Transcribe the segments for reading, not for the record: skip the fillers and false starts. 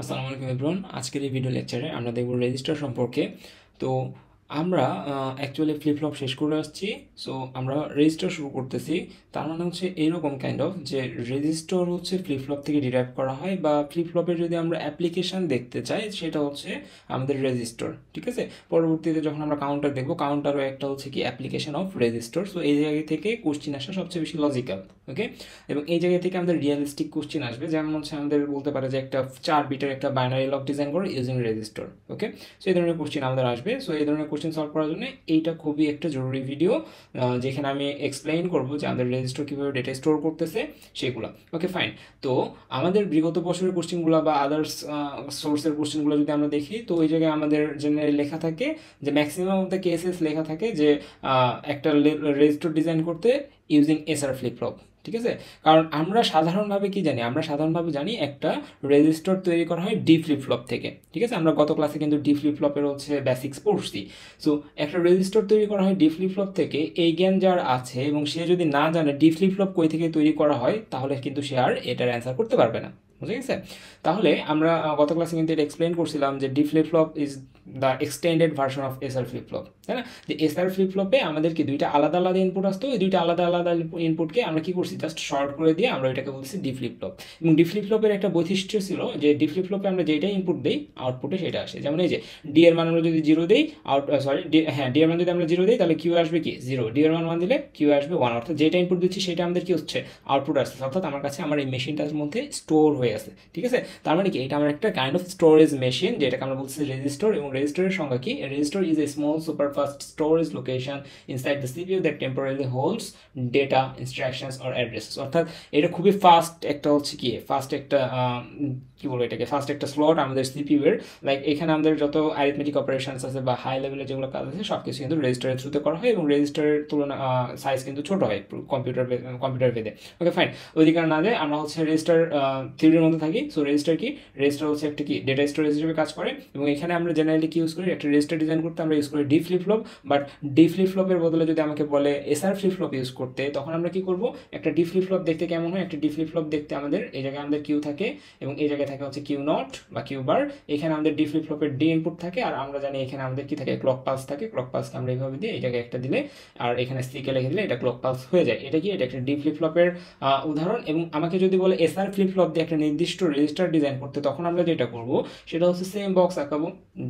আসসালামু আলাইকুম এভরিওয়ান। আজকের এই ভিডিও লেকচারে আমরা দেখব রেজিস্টার সম্পর্কে। তো আমরা অ্যাকচুয়ালি ফ্লিপ ফ্লপ শেষ করে আসছি। সো আমরা রেজিস্টার শুরু করতেছি। তার মানে হচ্ছে এইরকম কাইন্ড অফ যে রেজিস্টার হচ্ছে ফ্লিপ ফ্লপ থেকে ডিরাইভ করা হয়, বা ফ্লিপ ফ্লপের যদি আমরা অ্যাপ্লিকেশন দেখতে চাই সেটা হচ্ছে আমাদের রেজিস্টার। ঠিক আছে, পরবর্তীতে যখন আমরা কাউন্টার দেখবো, কাউন্টারও একটা হচ্ছে কি অ্যাপ্লিকেশন অফ রেজিস্টার। সো এই জায়গা থেকে কোশ্চিন আসা সবচেয়ে বেশি লজিক্যাল। ওকে, এবং এই জায়গা থেকে আমাদের রিয়েলিস্টিক কোশ্চেন আসবে, যেমন হচ্ছে আমাদের বলতে পারে যে একটা 4 বিটের একটা বাইনারি লক ডিজাইন করো ইউজিং রেজিস্টার। ওকে, সো এই ধরনের কোশ্চেন আমাদের আসবে। সো এই ধরনের কোশ্চেন সলভ করার জন্য এইটা খুবই একটা জরুরি ভিডিও, যেখানে আমি এক্সপ্লেইন করবো যে আমাদের রেজিস্টার কীভাবে ডেটা স্টোর করতেছে সেগুলো। Okay fine. তো আমাদের বিগত বছরের কোশ্চেনগুলো বা আদার্স সোর্সের কোশ্চেনগুলো যদি আমরা দেখি, তো ওই জায়গায় আমাদের জেনারেলি লেখা থাকে যে ম্যাক্সিমাম অফ দ্য কেসেস লেখা থাকে যে একটা রেজিস্টার ডিজাইন করতে ইউজিং এসআর ফ্লিপ ফ্লপ। ঠিক আছে, কারণ আমরা সাধারণভাবে কি জানি, আমরা সাধারণভাবে জানি একটা রেজিস্টার তৈরি করা হয় ডি ফ্লিপ ফ্লপ থেকে। ঠিক আছে, আমরা গত ক্লাসে কিন্তু ডি ফ্লিপ ফ্লপের হচ্ছে বেসিক্স পড়ছি। সো একটা রেজিস্টার তৈরি করা হয় ডি ফ্লিপ ফ্লপ থেকে, এই জ্ঞান যার আছে এবং সে যদি না জানে ডি ফ্লিপ ফ্লপ কই থেকে তৈরি করা হয়, তাহলে কিন্তু সে আর এটার অ্যান্সার করতে পারবে না। বুঝে গেছে? তাহলে আমরা গত ক্লাসে কিন্তু এটা এক্সপ্লেন করছিলাম যে D flip flop is the extended version of SR flip flop, তাই না? যে এসআর ফ্লিপ ফ্লপে আমাদের কি দুইটা আলাদা আলাদা ইনপুট আসতো, ওই দুইটা আলাদা আলাদা ইনপুটকে আমরা কি করছি, জাস্ট শর্ট করে দিয়ে আমরা এটাকে বলছি ডি ফ্লিপ ফ্লপ। এবং ডি ফ্লিপ ফ্লপের একটা বৈশিষ্ট্য ছিল যে ডি ফ্লিপ ফ্লপে আমরা যেটাই ইনপুট দিই আউটপুটে সেটা আসে। যেমন এই যে ডি এর মান আমরা যদি জিরো দিই, ডি এর মান যদি আমরা জিরো দিই তাহলে কিউ আসবে কি জিরো, ডি এর মান 1 দিলে কিউ আসবে 1, অর্থাৎ যেটা ইনপুট দিচ্ছি সেটা আমাদের কি হচ্ছে আউটপুট আসছে, অর্থাৎ আমার কাছে আমার এই মেশিনটার মধ্যে স্টোর হয়ে আছে। ঠিক আছে, তার মানে কি এটা আমার একটা কাইন্ড অফ স্টোরেজ মেশিন, যেটাকে আমরা বলছি রেজিস্টার। এবং রেজিস্টারের সংজ্ঞা কি? Register is a small superfast storage location inside the CPU that temporarily holds data, instructions or addresses. অর্থাৎ এটা খুবই ফাস্ট একটা হচ্ছে কি ফাস্ট একটা কি বলবো এটাকে, ফার্স্ট একটা স্লট আমাদের সিপিইউ এর। লাইক এখানে আমাদের যত অ্যারিথমেটিক অপারেশনস আছে বা হাই লেভেলের যেগুলো কাজ আছে সব কিছু কিন্তু রেজিস্টারের থ্রুতে করা হয়, এবং রেজিস্টারের তুলনা সাইজ কিন্তু ছোট হয় কম্পিউটার ভেদে। ওকে ফাইন, ওইদিকে না যায় আমরা হচ্ছে রেজিস্টার থিওরির মধ্যে থাকি। সো রেজিস্টার কি? রেজিস্টার হচ্ছে একটা কি ডেটা স্টোরেজ হিসেবে কাজ করে, এবং এখানে আমরা জেনারেলি কি ইউজ করি, একটা রেজিস্টার ডিজাইন করতে আমরা ইউজ করি D flip flop. But D flip ফ্লপের বদলে যদি আমাকে বলে এসআর ফ্লিপ ফ্লপ ইউজ করতে, তখন আমরা কি করব, একটা ডি ফ্লিপ ফ্লপ দেখতে কেমন হয়? একটা ডি ফ্লিপ ফ্লপ দেখতে আমাদের এই জায়গায় আমাদের কিউ থাকে, এবং এই জায়গায় থাকে হচ্ছে কিউ নট বা কিউ বার। এখানে আমাদের ডি ফ্লিপ ফ্লপের ডি ইনপুট থাকে, আর আমরা জানি এখানে আমাদের কি থাকে, ক্লক পালস থাকে। ক্লক পালসকে আমরা এইভাবে দিয়ে এই জায়গায় একটা দিলে আর এখানে সিকে লিখে দিলে এটা ক্লক পালস হয়ে যায়। এটা কি? এটা একটা ডি ফ্লিপ ফ্লপের উদাহরণ। এবং আমাকে যদি বলে এসআর ফ্লিপ ফ্লপ দিয়ে একটা নির্দিষ্ট রেজিস্টার ডিজাইন করতে, তখন আমরা যেটা করব সেটা হচ্ছে সেম বক্স আঁকাবো।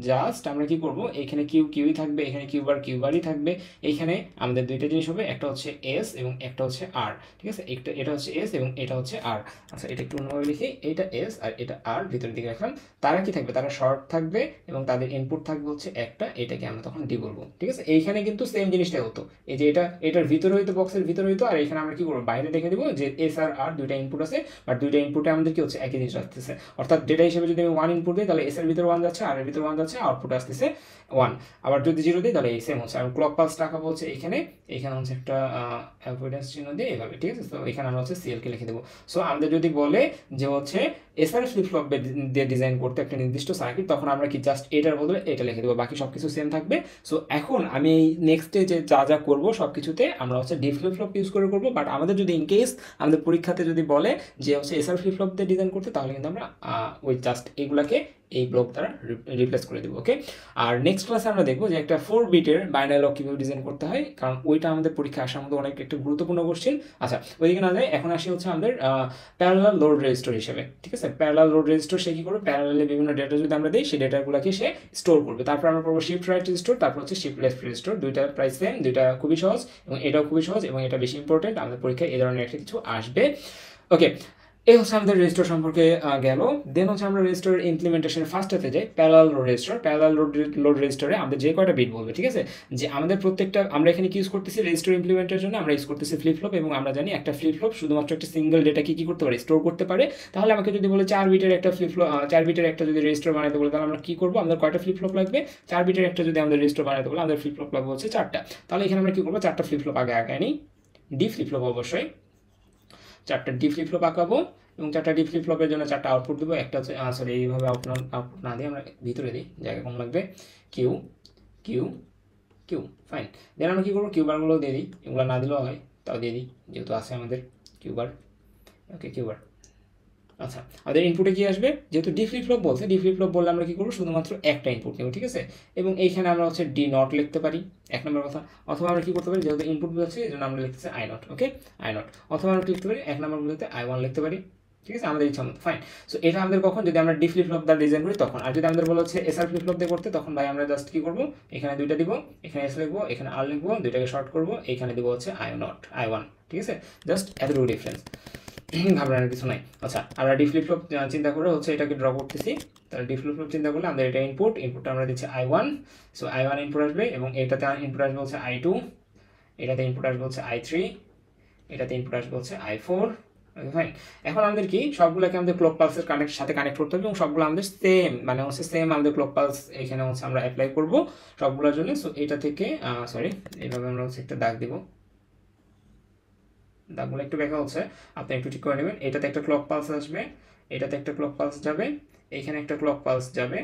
জাস্ট আমরা কি করব, এখানে কিউ কিউই থাকবে, এখানে কিউ বারই থাকবে। এইখানে আমাদের দুইটা জিনিস হবে, একটা হচ্ছে এস এবং একটা হচ্ছে আর। ঠিক আছে, এটা হচ্ছে এস এবং এটা হচ্ছে আর। আচ্ছা, এটা একটু অন্যভাবে লিখি, এটা এস আর এটা আর ভিতরের দিকে রাখলাম। তারা কি থাকবে? তারা শর্ট থাকবে এবং তাদের ইনপুট থাকবে হচ্ছে একটা, এটাকে আমরা তখন ডি বলবো। ঠিক আছে, এইখানে কিন্তু সেম জিনিসটাই হতো। এই যে এটার ভিতরে হইতো, বক্সের ভিতরে হইতো, আর এখানে আমরা কি করবো, বাইরে দেখে দিব যে এস আর আর দুইটা ইনপুট আছে, বাট দুইটা ইনপুটে আমাদের কি হচ্ছে একই জিনিস আসতেছে। অর্থাৎ ডেটা হিসেবে যদি আমি 1 ইনপুট দিই, তাহলে এস এর ভিতরে 1 যাচ্ছে, আর এর ভিতরে 1 যাচ্ছে, আউটপুট আসতেছে 1। আবার যদি জিরো দিই তাহলে এই সেম হচ্ছে। আর ক্লক পালস টাকা বলছে এখানে হচ্ছে একটা অ্যাভয়েডেন্স চিহ্ন দিয়ে এইভাবে। ঠিক আছে, তো এখানে আমরা হচ্ছে সিএলকে লিখে দেবো। সো আমাদের যদি বলে যে হচ্ছে এসআর ফ্লিপ ফ্লপ দিয়ে ডিজাইন করতে একটা নির্দিষ্ট সার্কিট, তখন আমরা কি জাস্ট এটার বদলে এটা লিখে দেবো, বাকি সব কিছু সেম থাকবে। সো এখন আমি নেক্সটে যে যা করবো সব কিছুতে আমরা হচ্ছে ডি ফ্লিপ ফ্লপ ইউজ করে করবো। বাট আমাদের যদি ইন কেস আমাদের পরীক্ষাতে যদি বলে যে হচ্ছে এসআর ফ্লিপ ফ্লপ দিয়ে ডিজাইন করতে, তাহলে কিন্তু আমরা ওই জাস্ট এগুলাকে এই ব্লক দ্বারা রিপ্লেস করে দেবো। ওকে, আর নেক্সট ক্লাসে আমরা দেখবো যে একটা 4 বিটের বাইনারি লক কীভাবে ডিজাইন করতে হয়, কারণ ওইটা আমাদের পরীক্ষা আসার মধ্যে অনেক একটা গুরুত্বপূর্ণ কোশ্চেন। আচ্ছা, ওইদিকে না যায়, এখন আসি হচ্ছে আমাদের প্যারালাল লোড রেজিস্টার হিসেবে। ঠিক আছে, প্যারালাল লোড রেজিস্টার সে কি করবে, প্যারালালে বিভিন্ন ডেটা যদি আমরা দিই সেই ডেটাগুলোকে সে স্টোর করবে। তারপর আমরা পড়বো শিফট রাইট রেজিস্টার, তারপর হচ্ছে শিফট লেফট রেজিস্টার। দুইটা প্রাইস সেম, দুইটা খুবই সহজ, এবং এটাও খুবই সহজ, এবং এটা বেশি ইম্পর্টেন্ট, আমাদের পরীক্ষায় এই ধরনের একটা কিছু আসবে। ওকে, এই হচ্ছে আমাদের রেজিস্টার সম্পর্কে গেল। দেন হচ্ছে আমরা রেজিস্টার ইমপ্লিমেন্টেশন ফার্স্টেতে যাই, parallel load register. Parallel load রেজিস্টারে আমাদের যে কয়টা বিট বলবে, ঠিক আছে, যে আমাদের প্রত্যেকটা আমরা এখানে কি ইউজ করতেছি রেজিস্টার ইমপ্লিমেন্টের জন্য, আমরা ইউজ করতেছি ফ্লিপ ফ্লপ। এবং আমরা জানি একটা ফ্লিপ ফ্লপ শুধুমাত্র একটা সিঙ্গেল ডেটাকে কি করতে পারে, স্টোর করতে পারে। তাহলে আমাকে যদি বলে 4 বিটের একটা ফ্লিপ ফ্লপ, 4 বিটের একটা যদি রেজিস্টার বানাতে বলে, তাহলে আমরা কি করবো, আমাদের কয়টা ফ্লিপ ফ্লপ লাগবে? 4 বিটের একটা যদি আমাদের রেজিস্টার বানাতে বলে, আমাদের ফ্লিপ ফ্লপ লাগবে হচ্ছে 4টা। তাহলে এখানে আমরা কি করবো, 4টা ফ্লিপ ফ্লপ আগে নিই, ডি ফ্লিপ ফ্লপ অবশ্যই 4টা ডি ফ্লিপ ফ্লপ আঁকাবো, এবং 4টা ডি ফ্লিপ ফ্লপের জন্য 4টা আউটপুট দেবো। একটা হচ্ছে সরি, এইভাবে আউটপুট না দিয়ে আমরা ভিতরে দিই, জায়গা কম লাগবে। Q Q Q, fine. Then আমরা কী করবো, কিউ বারগুলো দিয়ে দিই, এগুলো না দিলেও হয়, তাও দিয়ে দিই যেহেতু আছে আমাদের কিউ বার। ওকে, কিউ বার। আচ্ছা, আমাদের ইনপুটে কি আসবে? যেহেতু ডি ফ্লিপ ফ্লপ বলছে, ডি ফ্লিপ ফ্লপ বললে আমরা কি করবো? শুধুমাত্র একটা ইনপুট নেব, ঠিক আছে? এবং এইখানে আমরা হচ্ছে ডি নট লিখতে পারি, এক নম্বর কথা। অথবা আমরা কি করতে পারি, যেহেতু ইনপুট বলছে এই জন্য আমরা লিখতেছি I not, okay, I not. অথবা আমরা লিখতে পারি এক নম্বর বলতে আই ওয়ান লিখতে পারি, ঠিক আছে, আমাদের ইচ্ছা মতো, ফাইন। সো এটা আমাদের কখন, যদি আমরা ডি ফ্লিপ ফ্লপ দ্বারা ডিজাইন করি তখন। আর যদি আমাদের বলা হচ্ছে এসআর ফ্লিপ ফ্লপ দিয়ে করতে, তখন ভাই আমরা জাস্ট কি করবো, এখানে দুইটা দিব, এখানে এস লিখবো, এখানে আর লিখবো, দুইটাকে শর্ট করবো, এখানে দিব হচ্ছে আই নট, আই ওয়ান, ঠিক আছে, জাস্ট এতটুকু ডিফারেন্স, ঘাবড়ানোর কিছু নাই। আচ্ছা, আমরা ডি ফ্লিপ ফ্লপ চিন্তা করে হচ্ছে এটাকে ড্র করতেছি। তাহলে ডি ফ্লিপ ফ্লপ চিন্তা করলে আমাদের এটা ইনপুটটা আমরা দিচ্ছি I one, so I one input আসবে, এবং এটাতে ইনপুট আসবে হচ্ছে আই টু, এটাতে ইনপুট আসবে হচ্ছে আই থ্রি, এটাতে ইনপুট আসবে হচ্ছে আই ফোর, ফাইন। এখন আমাদের কি সবগুলোকে আমাদের ক্লক পালসের সাথে কানেক্ট করতে হবে, এবং সবগুলো আমাদের সেম, মানে হচ্ছে সেম আমাদের ক্লক পালস এখানে হচ্ছে আমরা অ্যাপ্লাই করবো সবগুলোর জন্য। সো এটা থেকে সরি, এইভাবে আমরা হচ্ছে একটা দাগ দিব, দাগগুলো একটু ব্যাখ্যা হচ্ছে, আপনি একটু ঠিক করে নেবেন। এটাতে একটা ক্লক পালস আসবে, এটাতে একটা ক্লক পালস যাবে, এইখানে একটা ক্লক পালস যাবে,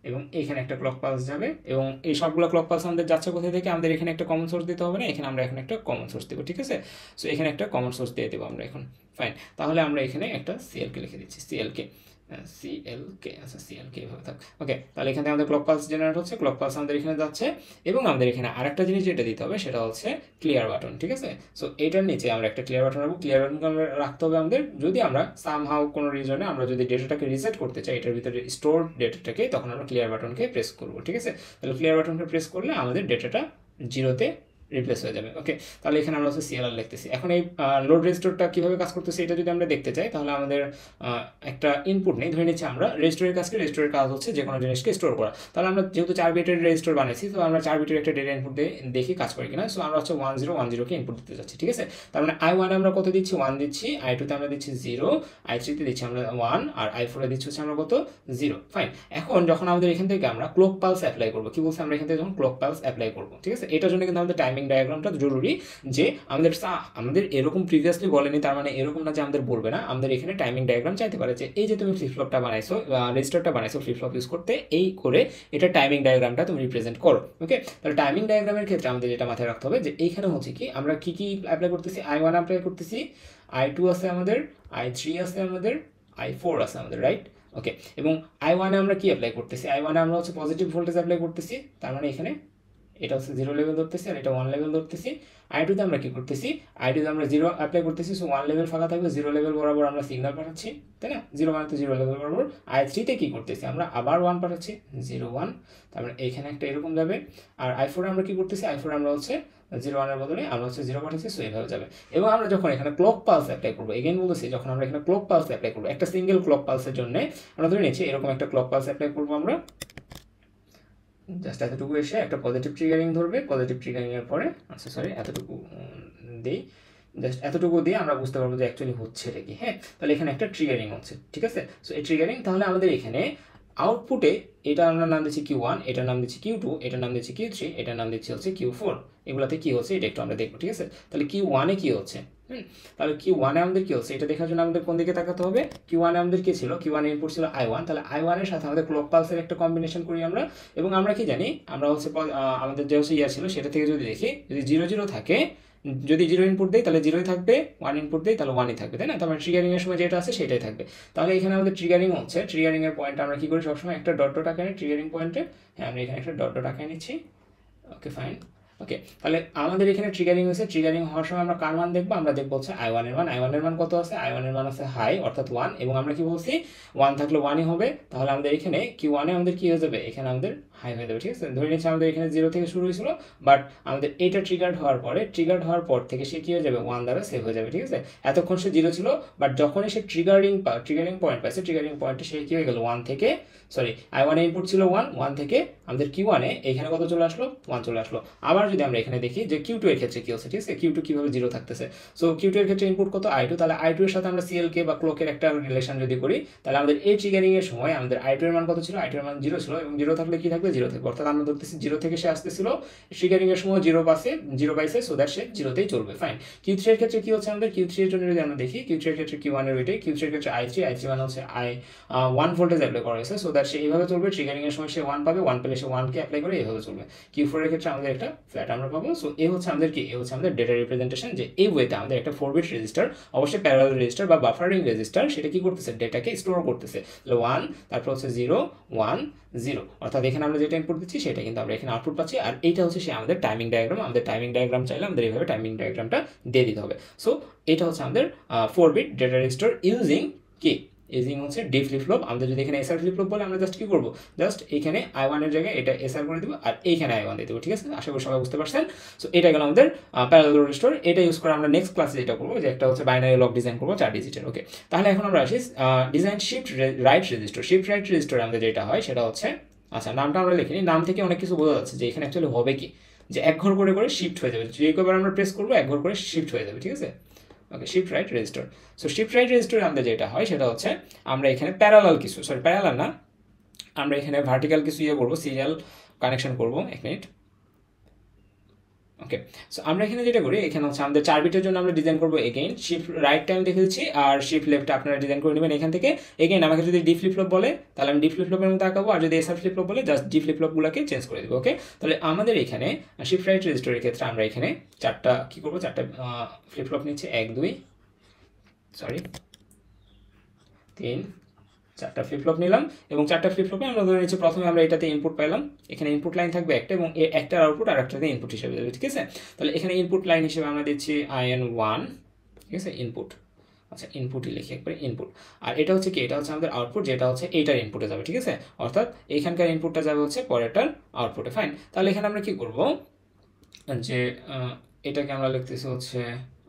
এবং এইখানে একটা ক্লক পালস যাবে, এবং এই সবগুলো ক্লক পালস আমাদের যাচ্ছে কোথায় থেকে, আমাদের এখানে একটা কমন সোর্স দিতে হবে না, এখানে আমরা এখন একটা কমন সোর্স দেবো, ঠিক আছে। সো এখানে একটা কমন সোর্স দিয়ে দেবো আমরা এখন, ফাইন। তাহলে আমরা এখানে একটা সিএলকে লিখে দিচ্ছি, সিএলকে, সিএলকে, আচ্ছা সিএলকে এভাবে থাক, ওকে। তাহলে এখানে আমাদের ক্লক পালস জেনারেট হচ্ছে, ক্লক পালস আমাদের এখানে যাচ্ছে, এবং আমাদের এখানে আরেকটা জিনিস যেটা দিতে হবে সেটা হচ্ছে ক্লিয়ার বাটন, ঠিক আছে। সো এটার নিচে আমরা একটা ক্লিয়ার বাটন রাখবো। ক্লিয়ার বাটনকে আমরা রাখতে হবে আমাদের, যদি আমরা সামহাও কোনো রিজনে আমরা যদি ডেটাটাকে রিসেট করতে চাই এটার ভিতরে স্টোর ডেটাটাকে, তখন আমরা ক্লিয়ার বাটনকে প্রেস করবো, ঠিক আছে। তাহলে ক্লিয়ার বাটনকে প্রেস করলে আমাদের ডেটাটা জিরোতে রিপ্লেস হয়ে যাবে, ওকে। তাহলে এখানে আমরা হচ্ছে সিএলআর লিখতেছি। এখন এই লোড রেজিস্টারটা কীভাবে কাজ করতেছে এটা যদি আমরা দেখতে চাই, তাহলে আমাদের একটা ইনপুট নেই, ধরে নিচ্ছি আমরা রেজিস্টারের কাজকে, রেজিস্টারের কাজ হচ্ছে যে কোনো জিনিসকে স্টোর করা। তাহলে আমরা যেহেতু 4 বিটের রেজিস্টার বানাইছি, তো আমরা 4 বিটের একটা ডেটা ইনপুট দিয়ে দেখি কাজ করে কিনা। সো আমরা হচ্ছে 1010কে ইনপুট দিতে যাচ্ছি, ঠিক আছে। তার মানে আই ওয়ানে আমরা কত দিচ্ছি, 1 দিচ্ছি, আই টুতে আমরা দিচ্ছি 0, আই থ্রিতে দিচ্ছি আমরা 1, আর আই ফোরে দিচ্ছি হচ্ছে আমরা কত, 0, ফাইন। এখন যখন আমাদের এখান থেকে আমরা ক্লক পালস অ্যাপ্লাই করবো, কি বলছি, আমরা এখান থেকে যখন ক্লক পালস অ্যাপ্লাই করবো, ঠিক আছে, এটার জন্য কিন্তু আমাদের টাইমিং ডায়াগ্রামটা জরুরি, যে আমাদের এরকম প্রিভিয়াসলি বলেনি, তার মানে এরকম না যে আমাদের বলবে না, আমাদের এখানে টাইমিং ডায়াগ্রাম চাইতে পারে, যে এই যে তুমি ফ্লিপ ফ্লপটা বানাইছো, রেজিস্টারটা বানাইছো ফ্লিপ ফ্লপ ইউজ করতে, এই করে এটা টাইমিং ডায়াগ্রামটা তুমি রিপ্রেজেন্ট করো, ওকে। তাহলে টাইমিং ডায়াগ্রামের ক্ষেত্রে আমাদের যেটা মাথায় রাখতে হবে, যে এইখানে হচ্ছে কি আমরা কি কি অ্যাপ্লাই করতেছি, আই ওয়ান অ্যাপ্লাই করতেছি, আই টু আছে আমাদের, আই থ্রি আছে আমাদের, আই ফোর আছে আমাদের, রাইট, ওকে। এবং আই ওয়ানে আমরা কি অ্যাপ্লাই করতেছি, আই ওয়ানে আমরা হচ্ছে পজিটিভ ভোল্টেজ অ্যাপ্লাই করতেছি, তার মানে এখানে এটা হচ্ছে 0 লেভেল ধরতেছি, আর এটা 1 লেভেল ধরতেছি। আই টুতে আমরা কি করতেছি, আই টুতে আমরা 0 অ্যাপ্লাই করতেছি, সো 1 লেভেল ফাঁকা থাকবে, 0 লেভেল বরাবর আমরা সিগন্যাল পাঠাচ্ছি, তাই না, 0 মানে তো 0 লেভেল বরাবর। আই থ্রিতে কি করতেছি, আমরা আবার 1 পাঠাচ্ছি, 0 1, তারপরে এইখানে একটা এরকম যাবে। আর আই ফোরে আমরা কি করতেছি, আই ফোরে আমরা হচ্ছে 0 1-এর বদলে আমরা হচ্ছে 0 পাঠাচ্ছি, সো এইভাবে যাবে। এবং আমরা যখন এখানে ক্লক পালস অ্যাপ্লাই করবো, এগেইন বলতেছি, যখন আমরা এখানে ক্লক পালস অ্যাপ্লাই করবো, একটা সিঙ্গেল ক্লক পালসের জন্য আমরা ধরে নিচ্ছি এরকম একটা ক্লক পালস অ্যাপ্লাই করবো আমরা, জাস্ট এতটুকু এসে একটা পজিটিভ ট্রিগারিং ধরবে, পজিটিভ ট্রিগারিংয়ের পরে, আচ্ছা সরি এতটুকু দিই, জাস্ট এতটুকু দিয়ে আমরা বুঝতে পারবো যে অ্যাকচুয়ালি হচ্ছে এটা কি, হ্যাঁ। তাহলে এখানে একটা ট্রিগারিং হচ্ছে, ঠিক আছে। সো এই ট্রিগারিং, তাহলে আমাদের এখানে আউটপুটে এটা আমরা নাম দিচ্ছি Q1, এটার নাম দিচ্ছি Q2, এটার নাম দিচ্ছি Q3, এটার নাম দিচ্ছি হচ্ছে Q4। এগুলাতে কি হচ্ছে এটা একটু আমরা দেখবো, ঠিক আছে। তাহলে Q1-এ কি হচ্ছে, তাহলে Q1-এ আমাদের কি হচ্ছে এটা দেখার জন্য আমাদের কোন দিকে তাকাতে হবে, Q1-এ আমাদের কি ছিল, Q1-এ ইনপুট ছিল I1, তাহলে I1-এর সাথে আমাদের ক্লক পালসের একটা কম্বিনেশন করি আমরা। এবং আমরা কি জানি, আমরা হচ্ছে আমাদের যে হচ্ছে ছিল সেটা থেকে যদি দেখি, যদি 0 0 থাকে, যদি 0 ইনপুট দেয় তাহলে 0ই থাকবে, 1 ইনপুট দেয় তাহলে 1ই থাকবে, তাই না। তারপরে ট্রিগারিং এর সময় যেটা আছে সেটাই থাকবে। তাহলে এখানে আমাদের ট্রিগারিং হচ্ছে, ট্রিগারিং এর পয়েন্ট আমরা কি করি সবসময়, একটা ডট ডট আঁকাই ট্রিগারিং পয়েন্টে, হ্যাঁ আমরা এখানে একটা ডট ডট আঁকাই নিচ্ছি, ওকে ফাইন, ওকে। তাহলে আমাদের এখানে ট্রিগারিং হয়েছে, ট্রিগারিং হওয়ার সময় আমরা কার মান দেখবো, আমরা দেখবো হচ্ছে I1 এর মান। I1 এর মান কত আছে, I1 এর মান আছে হাই, অর্থাৎ 1, এবং আমরা কি বলছি 1 থাকলে 1ই হবে। তাহলে আমাদের এখানে Q1-এ আমাদের কি হয়ে যাবে, এখানে আমাদের হাই হয়ে যাবে, ঠিক আছে। ধরে নিচ্ছি আমাদের এখানে 0 থেকে শুরু হয়েছিল, বাট আমাদের এটা ট্রিগার্ড হওয়ার পর থেকে সে কি হয়ে যাবে, 1 দ্বারা সেভ হয়ে যাবে, ঠিক আছে। এতক্ষণ সে 0 ছিল, বাট যখনই সে ট্রিগারিং পয়েন্ট পাইছে, ট্রিগারিং পয়েন্টে সে কি হয়ে গেল, 1 থেকে, সরি I1 এ ইনপুট ছিল 1 থেকে আমাদের Q1-এ এখানে কত চলে আসলো, 1 চলে আসলো। আবার যদি আমরা এখানে দেখি যে Q2 এর ক্ষেত্রে কি হচ্ছে, ঠিক আছে, Q2 কিভাবে 0 থাকতেছে। সো Q2 এর ক্ষেত্রে ইনপুট কত, I2, তাহলে I2 এর সাথে আমরা CLK বা ক্লকের একটা রিলেশন যদি করি, তাহলে আমাদের এই ট্রিগারিং এর সময় আমাদের I2 এর মান কত ছিল, I2 এর মান 0 ছিল, এবং 0 থাকলে কি থাকবে, 0 থাকবে, অর্থাৎ আমরা ধরতেছি 0 থেকে সে আসতেছিল, ট্রিগারিং এর সময় 0 পাইছে, সো দ্যাট সে 0তেই চলবে, ফাইন। Q3 এর ক্ষেত্রে কি হচ্ছে, আমাদের Q3 এর জন্য যদি আমরা দেখি, Q3 এর ক্ষেত্রে Q1 এর ওইটাই, Q3 এর ক্ষেত্রে I3 মানে হচ্ছে 1 ভোল্টেজ অ্যাপ্লাই করা হয়েছে, সো দ্যাট সে এইভাবে চলবে, ট্রিগারিং এর সময় সে 1 পাবে, 1 পেলে সে 1 কে অ্যাপ্লাই করে এইভাবে চলবে। Q4 এর ক্ষেত্রে আমাদের একটা ফ্ল্যাট আমরা পাবো। সো এ হচ্ছে আমাদের কি, এ হচ্ছে আমাদের ডেটা রিপ্রেজেন্টেশন, যে এই ওয়েতে আমাদের একটা 4 বিট রেজিস্টার, অবশ্যই প্যারালাল রেজিস্টার বা বাফারিং রেজিস্টার, সেটা কি করতেছে, ডেটাকে স্টোর করতেছে। তাহলে 1, তারপর হচ্ছে 0 1 0, অর্থাৎ এখানে আমরা যেটা ইনপুট দিচ্ছি সেটা কিন্তু আমরা এখানে আউটপুট পাচ্ছি। আর এইটা হচ্ছে সে আমাদের টাইমিং ডায়াগ্রাম। আমাদের টাইমিং ডায়াগ্রাম চাইলে আমাদের এইভাবে টাইমিং ডায়াগ্রামটা দিয়ে দিতে হবে। সো এটা হচ্ছে আমাদের 4 বিট ডেটা রেজিস্টার ইউজিং কি, ইউজিং হচ্ছে ডি ফ্লিপ ফ্লপ। আমাদের যদি এখানে এসআর ফ্লিপ ফ্লপ বলে, আমরা জাস্ট কি করবো, জাস্ট এখানে I1 এর জায়গায় এটা এসআর করে দেবো, আর এইখানে I1 দিয়ে দেবো। ঠিক আছে, আশা করি সবাই বুঝতে পারছেন। সো এটা গেল আমাদের প্যারালাল রেজিস্টার। এটা ইউজ করে আমরা নেক্সট ক্লাসে যেটা করবো, যে একটা হচ্ছে বাইনারি লগ ডিজাইন করবো 4 ডিজিটের। ওকে, তাহলে এখন আমরা আসি design shift right register. Shift right register আমাদের যেটা হয় সেটা হচ্ছে, আচ্ছা নামটা আমরা লিখিনি, নাম থেকে অনেক কিছু বোঝা যাচ্ছে যে এখানে অ্যাকচুয়ালি হবে কি, যে এক ঘর করে করে শিফট হয়ে যাবে, যে কবার আমরা প্রেস করবো এক ঘর করে শিফট হয়ে যাবে। ঠিক আছে, okay, shift right register. So shift right রেজিস্টারে আমাদের যেটা হয় সেটা হচ্ছে, আমরা এখানে প্যারালাল কিছু, সরি প্যারালাল না, আমরা এখানে ভার্টিক্যাল কিছু ইয়ে করবো, সিরিয়াল কানেকশন করবো। এক মিনিট, ওকে। সো আমরা এখানে যেটা করি, এখানে হচ্ছে আমাদের 4 বিটের জন্য আমরা ডিজাইন করবো এগেইন শিফট রাইট টাইম দেখে দিচ্ছি, আর শিফট লেফট আপনারা ডিজাইন করে নেবেন এখান থেকে। এগেইন আমাকে যদি ডি ফ্লিপ ফ্লপ বলে তাহলে আমি ডি ফ্লিপ ফ্লপের মধ্যে আঁকাবো, আর যদি এসআর ফ্লিপ ফ্লপ বলে জাস্ট ডি ফ্লিপ ফ্লপগুলোকে চেঞ্জ করে দেবো। ওকে, তাহলে আমাদের এখানে শিফট রাইট রেজিস্টারের ক্ষেত্রে আমরা এখানে 4টা কি করবো, 4টা ফ্লিপ ফ্লপ নিচ্ছে, 1 2 সরি 3 4টা ফ্লিপ ফ্লপ নিলাম, এবং 4টা ফ্লিপ ফ্লপে আমরা ধরে নিচ্ছি প্রথমে আমরা এটাতে ইনপুট পাইলাম, এখানে ইনপুট লাইন থাকবে একটা, এবং একটার আউটপুট আর একটাতে ইনপুট হিসেবে দেবে। ঠিক আছে, তাহলে এখানে ইনপুট লাইন হিসেবে আমরা দিচ্ছি IN1। ঠিক আছে, ইনপুট, আচ্ছা ইনপুটই লিখি একবারে ইনপুট। আর এটা হচ্ছে কি, এটা হচ্ছে আমাদের আউটপুট, যেটা হচ্ছে এইটার ইনপুটে যাবে। ঠিক আছে, অর্থাৎ এইখানকার ইনপুটটা যাবে হচ্ছে পরেরটার আউটপুটে। ফাইন, তাহলে এখানে আমরা কি করব, যে এটাকে আমরা লিখতেছি হচ্ছে,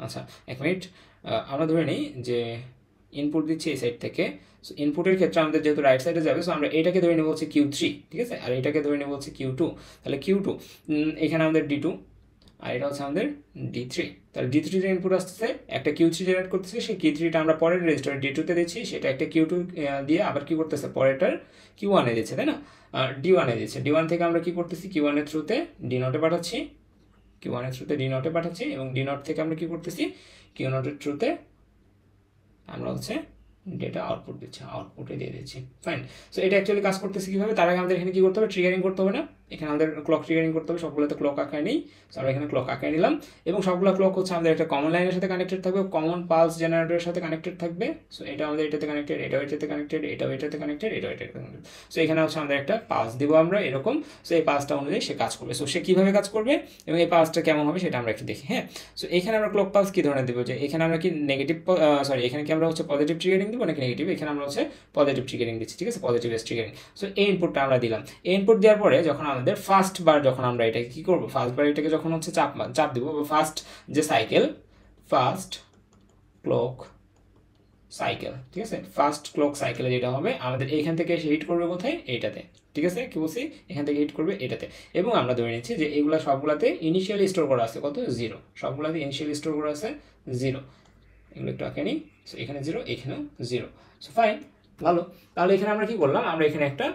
আচ্ছা এক মিনিট, আমরা ধরে নিই যে ইনপুট দিচ্ছি এই সাইড থেকে। সো ইনপুটের ক্ষেত্রে আমাদের যেহেতু রাইট সাইডে যাবে, সো আমরা এটাকে ধরে নেব হচ্ছে Q3। ঠিক আছে, আর এটাকে ধরে নেব হচ্ছে Q2। তাহলে Q2 এখানে আমাদের D2, আর এটা হচ্ছে আমাদের D3। তাহলে D3 যে ইনপুট আসতেছে, একটা Q3 জেনারেট করতেছে, সেই Q3টা আমরা পরের রেজিস্টার D2 তে দিচ্ছি, সেটা একটা Q2 দিয়ে আবার কি করতেছে, পরেরটার Q1 এ দিচ্ছে, তাই না, D1 এ দিচ্ছে। D1 থেকে আমরা কি করতেছি, Q1 এর থ্রুতে D0 এ পাঠাচ্ছি, Q1 এর থ্রুতে D0 এ পাঠাচ্ছি, এবং D0 থেকে আমরা কি করতেছি, Q0 এর থ্রুতে আমরা হচ্ছে ডেটা আউটপুট দিচ্ছি, আউটপুটে দিয়ে দিচ্ছি। ফাইন, সো এটা অ্যাকচুয়ালি কাজ করতেছে কীভাবে, তার আগে আমাদের এখানে কী করতে হবে, ট্রিগারিং করতে হবে না, এখানে আমাদের ক্লক ট্রিগারিং করতে হবে। সবগুলোতে ক্লক আঁকায় নেই, সো আমরা এখানে ক্লক আঁকায় নিলাম, এবং সবগুলো ক্লক হচ্ছে আমাদের একটা কমন লাইনের সাথে কানেক্টেড থাকবে, কমন পালস জেনারেটরের সাথে কানেক্টেড থাকবে। সো এটা আমাদের এটাতে কানেক্টেড, এটাও এটাতে কানেক্টেড, এটাও এটাতে কানেক্টেড, এটাও এটাতে কানেক্টেড। সো এখানে হচ্ছে আমাদের একটা পালস দিব আমরা এরকম। সো এই পালসটা অনুযায়ী সে কাজ করবে। সো সে কীভাবে কাজ করবে এবং এই পালসটা কেমন হবে সেটা আমরা একটু দেখি। হ্যাঁ, সো এখানে আমরা ক্লক পালস কী ধরনের দেবো, যে এখানে আমরা কি নেগেটিভ, সরি এখানে কি আমরা হচ্ছে পজিটিভ ট্রিগারিং দেবো নাকি নেগেটিভ, এখানে আমরা হচ্ছে পজিটিভ ট্রিগারিং দিচ্ছি। ঠিক আছে, পজিটিভ ট্রিগারিং। সো এই ইনপুটটা আমরা দিলাম। এই ইনপুট দেওয়ার পরে যখন আমাদের ফার্স্ট বার, যখন আমরা এটাকে কী করবো, ফার্স্ট বার এটাকে যখন হচ্ছে চাপ দিব, ফার্স্ট যে সাইকেল, ফার্স্ট ক্লক সাইকেল, ঠিক আছে, ফার্স্ট ক্লক সাইকেলে যেটা হবে আমাদের এইখান থেকে এসে হিট করবে কোথায়, এইটাতে। ঠিক আছে, কি বলছি, এখান থেকে হিট করবে এটাতে। এবং আমরা ধরে নিচ্ছি যে এগুলো সবগুলাতে ইনিশিয়ালি স্টোর করা আছে কত, 0, সবগুলাতে ইনিশিয়ালি স্টোর করা আছে 0। এগুলো একটু আঁকে নিই। সো এখানে 0, এখানেও 0। সো ফাইন, ভালো। তাহলে এখানে আমরা কি করলাম, আমরা এখানে একটা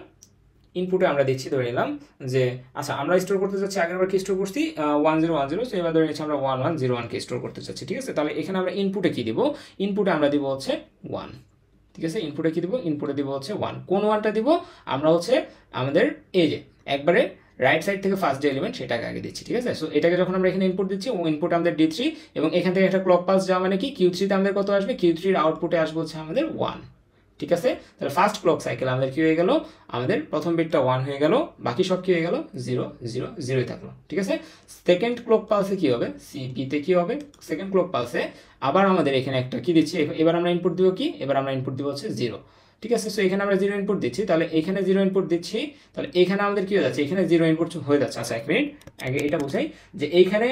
ইনপুটে আমরা দিচ্ছি, ধরে নিলাম যে আচ্ছা আমরা স্টোর করতে চাচ্ছি, আগেরবার কি স্টোর করছি 1010, সো এবার ধরে নিচ্ছি আমরা 1101কে স্টোর করতে চাচ্ছি। ঠিক আছে, তাহলে এখানে আমরা ইনপুটে কি দিব, ইনপুটে আমরা দিব হচ্ছে 1। ঠিক আছে, ইনপুটে কি দিব, ইনপুটে দিব হচ্ছে 1। কোন 1টা দিব, আমরা হচ্ছে আমাদের এই যে একবারে রাইট সাইড থেকে ফার্স্ট যে এলিমেন্ট সেটাকে আগে দিচ্ছি। ঠিক আছে, সো এটাকে যখন আমরা এখানে ইনপুট দিচ্ছি, ইনপুট আমাদের D3, এবং এখান থেকে একটা ক্লক পালস যাওয়া মানে কি, Q3তে আমাদের কত আসবে, Q3-র আউটপুটে আসবে হচ্ছে আমাদের 1। ঠিক আছে, তাহলে ফার্স্ট ক্লক সাইকেল আমাদের কি হয়ে গেল, আমাদের প্রথম বিটটা 1 হয়ে গেল, বাকি সব কি হয়ে গেল 0 0 0ই থাকলো। ঠিক আছে, সেকেন্ড ক্লক পালসে কি হবে, CP-তে কি হবে, সেকেন্ড ক্লক পালসে আবার আমাদের এখানে একটা কি দিচ্ছি, এবার আমরা ইনপুট দিব কি, এবার আমরা ইনপুট দিব হচ্ছে 0। ঠিক আছে, সো এখানে আমরা 0 ইনপুট দিচ্ছি, তাহলে এখানে 0 ইনপুট দিচ্ছি, তাহলে এখানে আমাদের কি হয়ে যাচ্ছে, এখানে 0 ইনপুট হয়ে যাচ্ছে। আচ্ছা এক মিনিট, আগে এটা বুঝাই যে এইখানে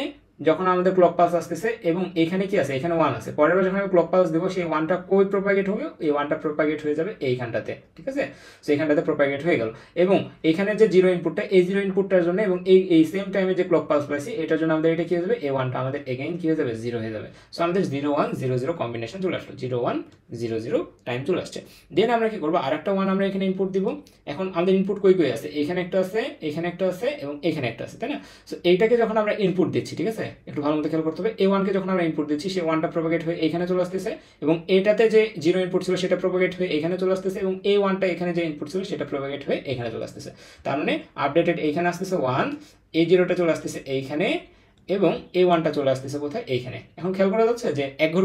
যখন আমাদের ক্লক পালস আসতেছে এবং এখানে কি আছে, এখানে 1 আছে, পরের বার যখন আমি ক্লক পালস দেবো, সেই 1টা কই প্রপাগেট হবে, এই 1টা প্রপাগেট হয়ে যাবে এইখানটাতে। ঠিক আছে, সো এইখানটাতে প্রপাগেট হয়ে গেল, এবং এখানে যে 0 ইনপুটটা, এই 0 ইনপুটটার জন্য এবং এই সেম টাইমে যে ক্লক পালস পাইছি এটার জন্য আমাদের এটা কি হয়ে যাবে, এই 1টা আমাদের এগেইন কি হয়ে যাবে, 0 হয়ে যাবে। সো আমাদের 0 1 0 0 কম্বিনেশন চলে আসলো, 0 1 0 0 টাইম চলে আসছে। দেন আমরা কি করবো, আরেকটা 1 আমরা এখানে ইনপুট দিব। এখন আমাদের ইনপুট কই আছে, এখানে একটা আছে, এখানে একটা আছে, এবং এখানে একটা আছে, তাই না। সো এইটাকে যখন আমরা ইনপুট দিচ্ছি, ঠিক আছে, একটু ভালো মতো খেয়াল করতে হবে। A1 কে যখন আমরা ইনপুট দিচ্ছি সে 1টা প্রপাগেট হয়ে এখানে চলে আসতেছে এবং এটাতে যে 0 ইনপুট ছিল সেটা প্রপাগেট হয়ে এখানে চলে আসতেছে এবং A1টা এখানে যে ইনপুট ছিল সেটা প্রপাগেট হয়ে এখানে চলে আসতেছে। তার মানে আপডেটেড এইখানে আসতেছে 1, A0টা চলে আসতেছে এইখানে এবং A1টা চলে আসতেছে কোথায় এইখানে। এখন খেয়াল করা যাচ্ছে যে এক ঘর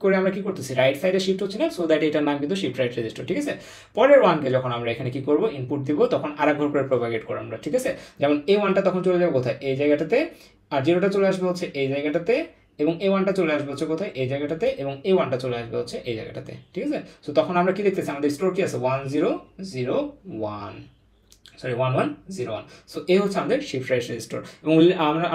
করে আমরা কি করতেছি, রাইট সাইডে শিফট হচ্ছে না, সো দ্যাট এটার নাম কিন্তু শিফট রাইট রেজিস্টার, ঠিক আছে। পরের 1কে যখন আমরা এখানে কি করব, ইনপুট দিব, তখন আরেক ঘর করে প্রপাগেট করব আমরা, ঠিক আছে। যেমন A1টা তখন চলে যাবে কোথায়, এই জায়গাটাতে, আর 0টা চলে আসবে হচ্ছে এই জায়গাটাতে এবং A1টা চলে আসবে হচ্ছে কোথায়, এই জায়গাটাতে এবং A1টা চলে আসবে হচ্ছে এই জায়গাটাতে, ঠিক আছে। সো তখন আমরা কি দেখতেছি, আমাদের স্টোর কি আছে 1001, সরি 1101। সো এই হচ্ছে আমাদের শিফট রাইট রেজিস্টার। এবং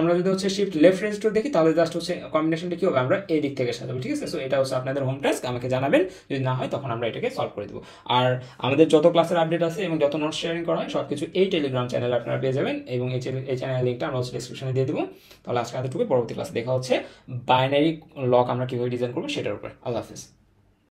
আমরা যদি হচ্ছে শিফট লেফট রেজিস্টার দেখি তাহলে জাস্ট হচ্ছে কম্বিনেশনটা কি হবে, আমরা এই দিক থেকে সাজাবো, ঠিক আছে। সো এটা হচ্ছে আপনাদের হোম টাস্ক, আমাকে জানাবেন, যদি না হয় তখন আমরা এটাকে সলভ করে দেবো। আর আমাদের যত ক্লাসের আপডেট আছে এবং যত নোট শেয়ারিং করা হয় সব কিছু এই টেলিগ্রাম চ্যানেলে আপনারা পেয়ে যাবেন এবং এই চ্যানেলের লিঙ্কটা আমরা হচ্ছে ডিসক্রিপশনে দিয়ে দেবো। তাহলে আজকে এতটুকু, পরবর্তী ক্লাসে দেখা হচ্ছে বাইনারি লক আমরা কীভাবে ডিজাইন করবো সেটার উপরে। আল্লাহ হাফিজ।